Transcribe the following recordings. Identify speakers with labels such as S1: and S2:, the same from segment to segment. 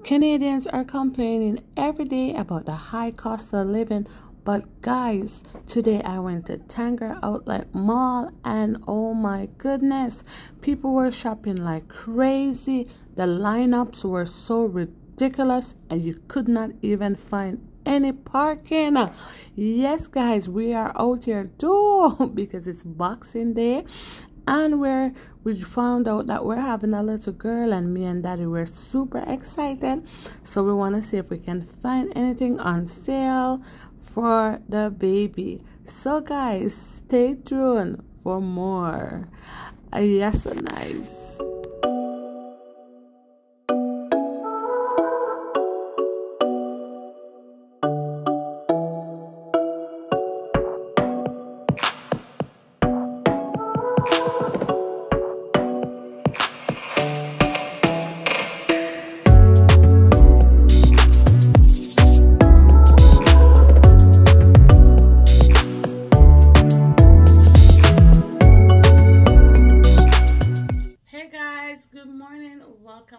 S1: Canadians are complaining every day about the high cost of living, but guys, today I went to Tanger Outlet Mall and oh my goodness, people were shopping like crazy. The lineups were so ridiculous and you could not even find any parking. Yes guys, we are out here too because it's Boxing Day, and we found out that we're having a little girl, and me and daddy were super excited, so we want to see if we can find anything on sale for the baby. So guys, stay tuned for more. Yes, so nice.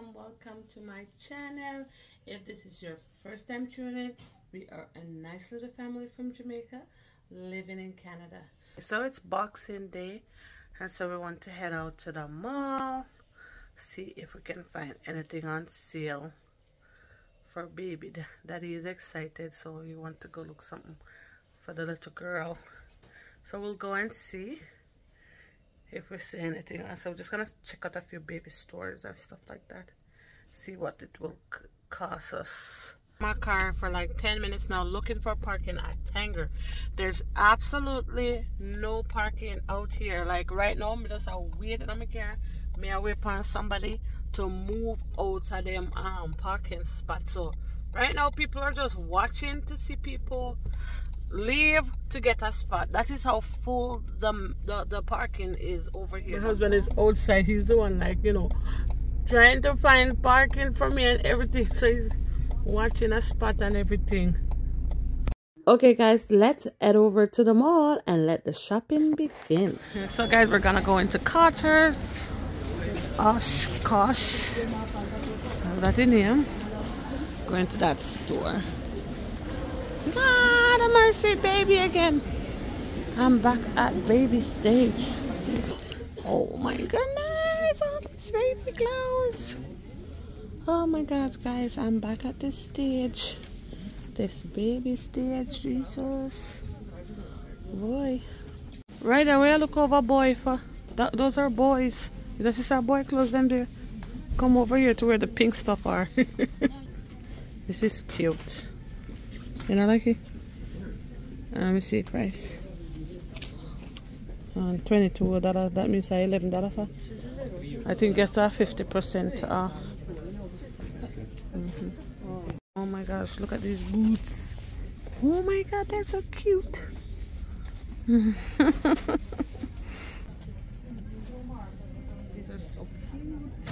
S1: Welcome to my channel. If this is your first time tuning in, we are a nice little family from Jamaica living in Canada. So it's Boxing Day, and so we want to head out to the mall, see if we can find anything on sale for baby. Daddy is excited, so we want to go look something for the little girl. So we'll go and see if we see anything. So we're just gonna check out a few baby stores and stuff like that, see what it will cost us. My car for like 10 minutes now looking for parking at Tanger. There's absolutely no parking out here. Like right now, I'm just waiting on my car. May I wait for somebody to move out of them parking spot. So right now people are just watching to see people leave to get a spot. That is how full the parking is over here. My husband is outside. He's the one, like, you know, trying to find parking for me and everything. So he's watching a spot and everything. Okay guys, let's head over to the mall and let the shopping begin. So guys, we're gonna go into Carter's, Oshkosh, that in here. Going to that store. God have mercy, baby again. I'm back at baby stage. Oh my goodness, all these baby clothes. Oh my God, guys, I'm back at this stage. This baby stage, Jesus. Boy. Right away, look over boy for those are boys. You just see boy clothes them there. Come over here to where the pink stuff are. This is cute. You know, like it? Let me see price. $22. That means $11 for. I think it's 50% off. Oh my gosh, look at these boots. Oh my God, they're so cute. These are so cute.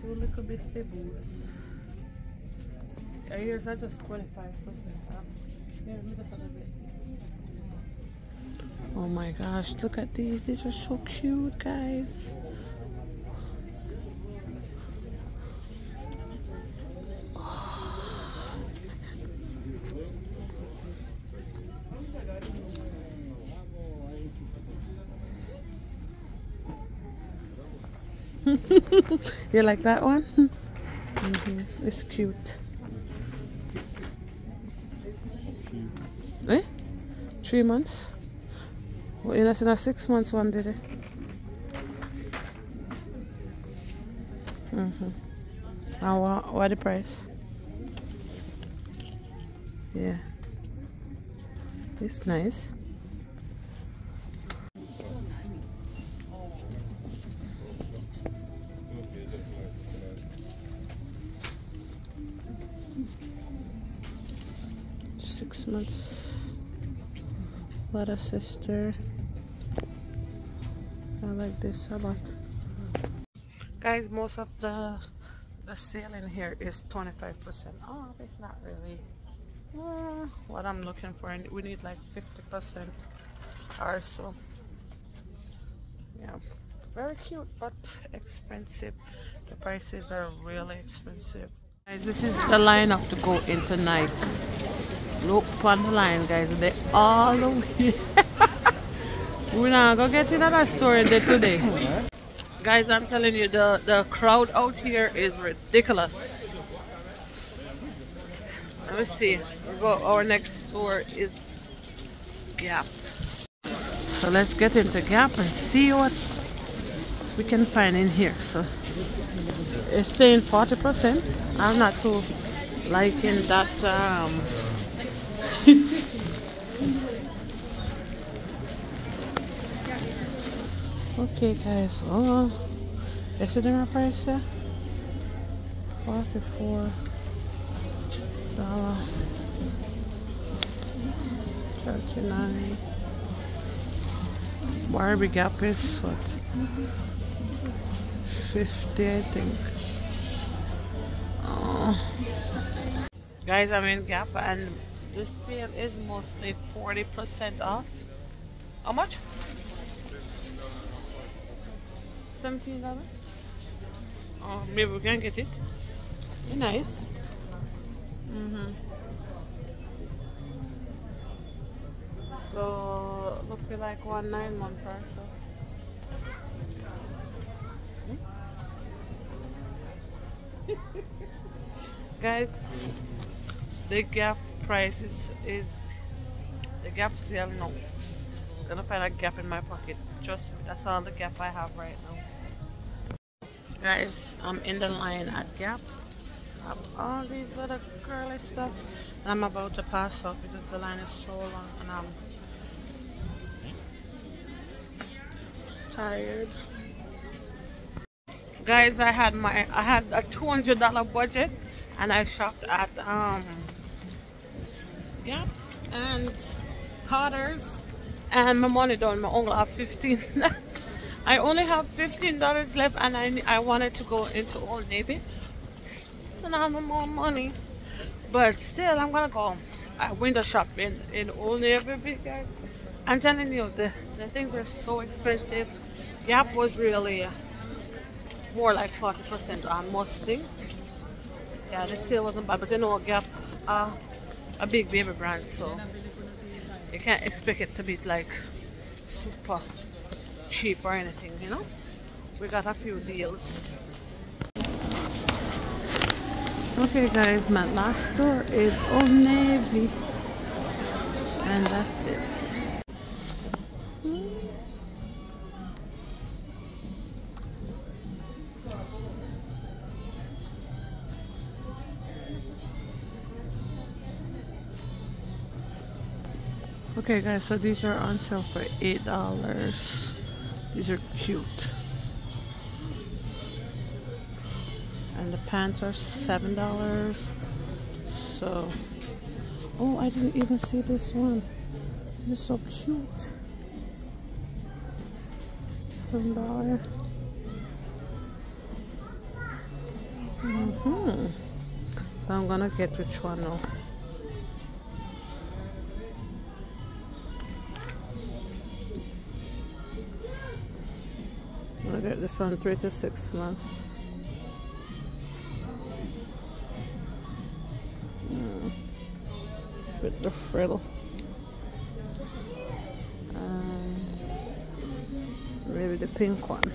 S1: Two little bit of boots. Here's are just 25% off. Oh my gosh, look at these. These are so cute, guys. You like that one? It's cute. Eh? 3 months? Well, you're not in a 6 months one, did it? And what the price? Yeah. It's nice. Months. What a sister. I like this a lot. Guys, most of the sale in here is 25% off. It's not really what I'm looking for, and we need like 50% or so. Yeah, Very cute, but expensive. The prices are really expensive. Guys, this is the lineup to go into Nike. Look on the line, guys. They all over here. We're not gonna get in that store there today. Guys, I'm telling you, the crowd out here is ridiculous. Let me see. Our next store is Gap. So let's get into Gap and see what we can find in here. So it's saying 40%. I'm not too liking that. Okay, guys. Oh, is it in our price there? $44. 39. Barbie Gap is what? 50, I think. Oh. Guys, I'm in Gap and this sale is mostly 40% off. How much? $17. Oh, maybe we can get it. Be nice. So looks like 9 months or so. Guys, the Gap price is the Gap sale. No, I'm gonna find a Gap in my pocket. Trust me, that's all the Gap I have right now. Guys, I'm in the line at Gap. I have all these little girly stuff, and I'm about to pass out because the line is so long and I'm tired. Guys, I had a $200 budget and I shopped at Gap and Carter's, and my money done. I only have 15. I only have $15 left, and I wanted to go into Old Navy, and I have no more money. But still, I'm gonna go window shop in Old Navy, guys. I'm telling you, the things are so expensive. Gap was really more like 40% on most things. Yeah, the sale wasn't bad, but you know, Gap a big baby brand, so you can't expect it to be like super cheap or anything, you know. We got a few deals. Okay, guys, my last store is Old Navy, and that's it. Okay, guys, so these are on sale for $8. These are cute. And the pants are $7. So, oh, I didn't even see this one. This is so cute. $7. So I'm gonna get which one now. I'm gonna get this one 3 to 6 months. With the frill. And maybe the pink one.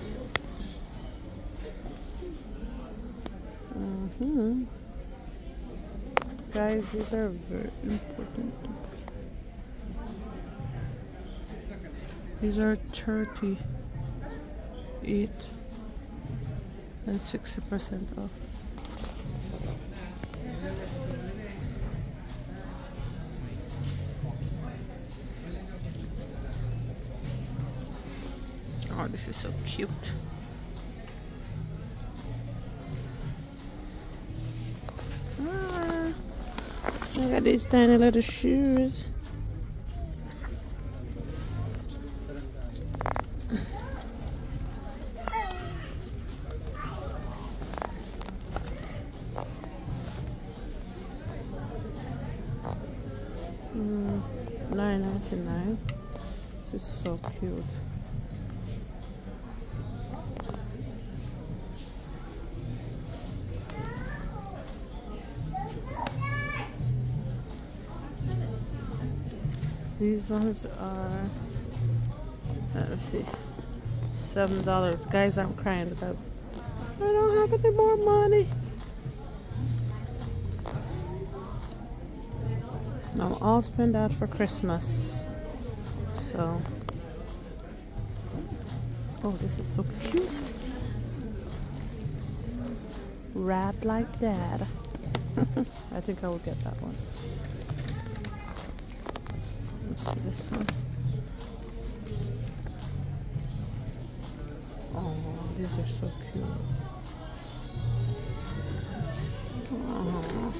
S1: Guys, these are very important. These are 38 and 60% off. Oh, this is so cute. Look at these tiny little shoes. $9.99. This is so cute. These ones are, let me see, $7. Guys, I'm crying because I don't have any more money. I'm all spent out for Christmas. So, oh, this is so cute. Rad like dad. I think I will get that one. Let's see this one. Oh, these are so cute. Oh.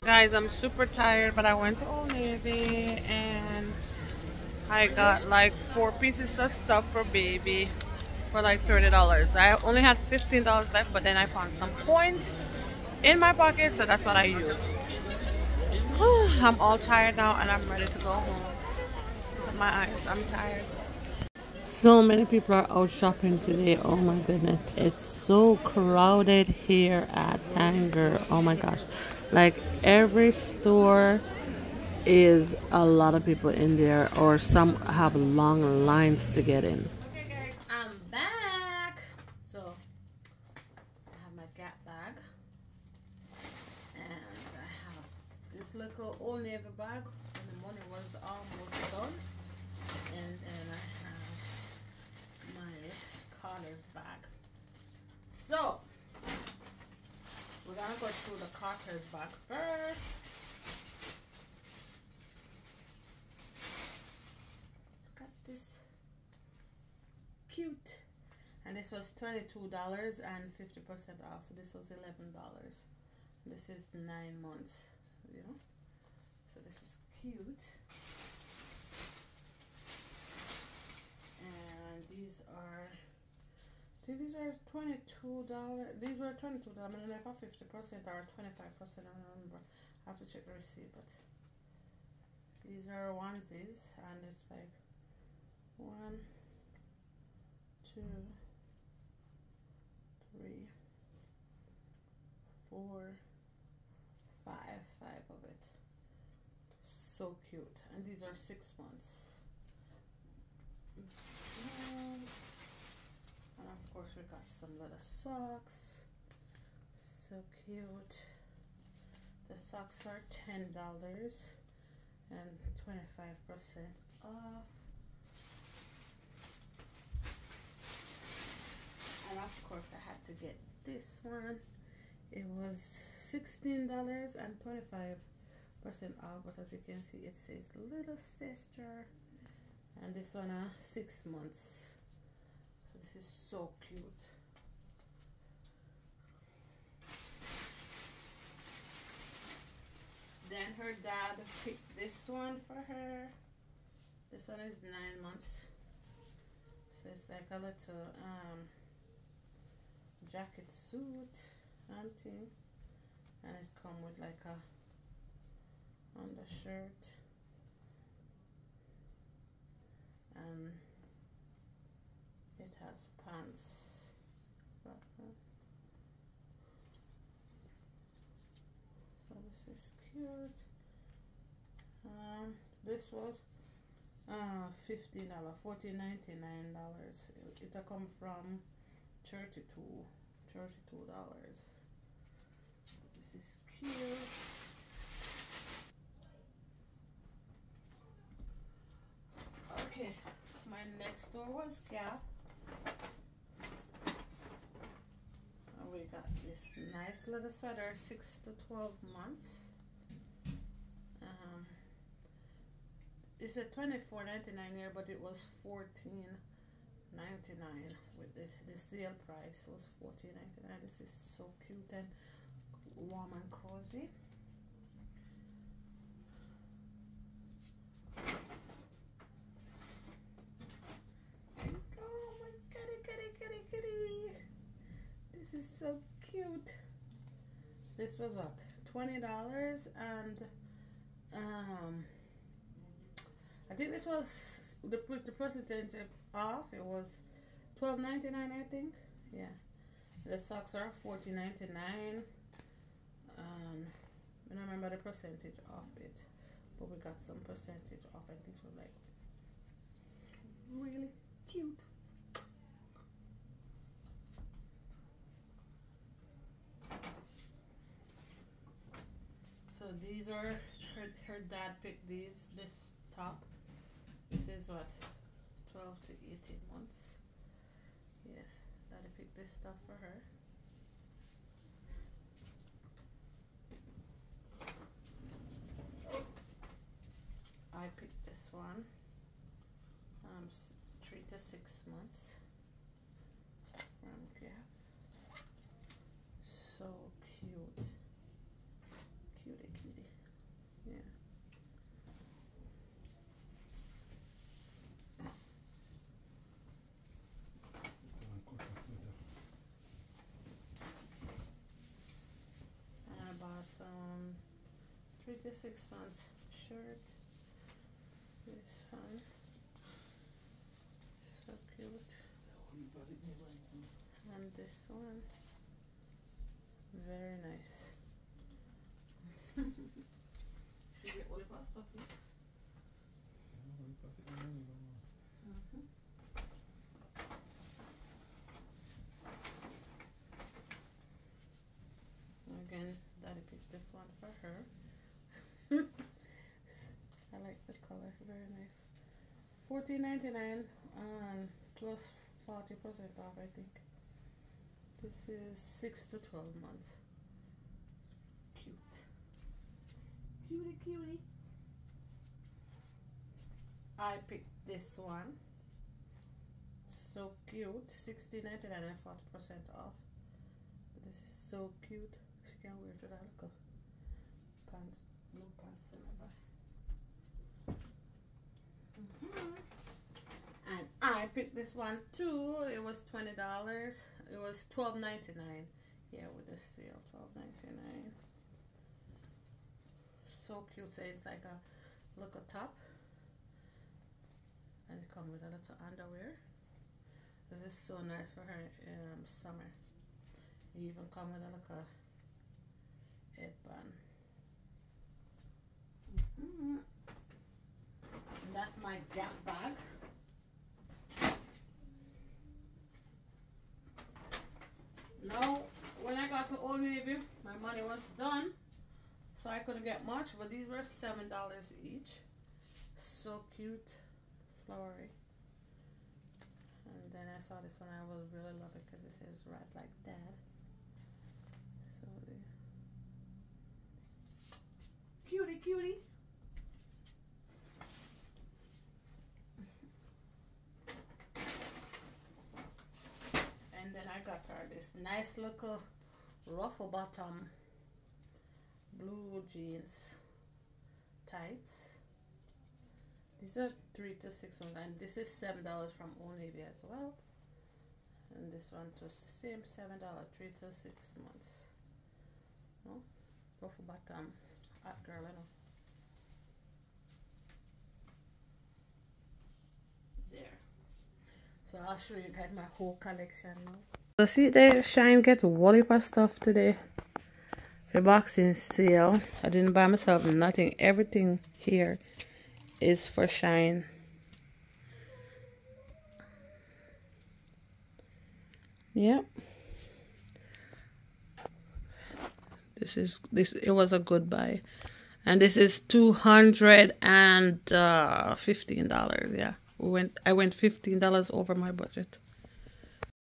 S1: Guys, I'm super tired, but I went to Old Navy and I got like 4 pieces of stuff for baby for like $30. I only had $15 left, but then I found some coins in my pocket, so that's what I used. I'm all tired now and I'm ready to go home. My eyes, I'm tired. So many people are out shopping today. Oh my goodness. It's so crowded here at Tanger. Oh my gosh. Like every store is a lot of people in there, or some have long lines to get in. Okay guys, I'm back. So I have my Gap bag and I have this little Old Navy bag and the money was almost done, and then I have my Carter's bag. So we're gonna go through the Carter's bag first. Got this cute, and this was $22 and 50% off. So this was $11. This is 9 months, you know. So this is cute. And these are. These are $22. These were $22. I don't know if 50% or 25%. I don't remember. I have to check the receipt. But these are onesies, and it's like 1, 2, 3, 4, 5. 5 of it. So cute. And these are 6 months. And of course we got some little socks. So cute. The socks are $10 and 25% off. And of course I had to get this one. It was $16 and 25% off, but as you can see it says little sister. And this one 6 months. This is so cute. Then her dad picked this one for her. This one is 9 months. So it's like a little jacket suit and thing. And it comes with like a undershirt. And it has pants. So this is cute. This was $15, $14.99. It'll come from $32. This is cute. Okay, my next store was Gap. And we got this nice little sweater, 6 to 12 months. It's a $24.99 here, but it was $14.99 with the sale price. It was $14.99. This is so cute and warm and cozy. so cute. This was what, $20, and I think this was the percentage off. It was $12.99, I think. Yeah. The socks are $14.99. I don't remember the percentage off it, but we got some percentage off. I think so, like really cute. So these are her dad picked this top. This is what, 12 to 18 months. Yes, daddy picked this stuff for her. I picked this one. 3 to 6 months from Gap. So cute. Cutie, cutie. Yeah. And I bought some 3 to 6 months shirt. This one. So cute. And this one. Very nice. Should we get all the pasta, please? Again, daddy picked this one for her. I like the color, very nice. $14.99 plus 40% off, I think. This is 6 to 12 months. Cute. Cutie, cutie. I picked this one. So cute. $16.99 and 40% off. This is so cute. She can wear it with her pants. No pants in my bag. And I picked this one too. It was $20. It was $12.99. Yeah, with the sale, $12.99. So cute. So it's like a little top, and it comes with a little underwear. This is so nice for her summer. You even come with a little headband. And that's my Gap bag. Now, when I got to Old Navy, my money was done, so I couldn't get much, but these were $7 each. So cute, flowery. And then I saw this one, I will really love it because it says "Right Like Dad." So cutie, cutie. And then I got her this nice little ruffle bottom blue jeans tights. These are 3 to 6 months, and this is $7 from Old Navy as well. And this one too, same $7, 3 to 6 months. No, ruffle bottom, hot girl, I know. There. So I'll show you guys my whole collection now. So see there, Shine get wallpaper stuff today. The boxing sale. I didn't buy myself nothing. Everything here is for Shine. Yep. It was a good buy. And this is $215. Yeah. I went $15 over my budget.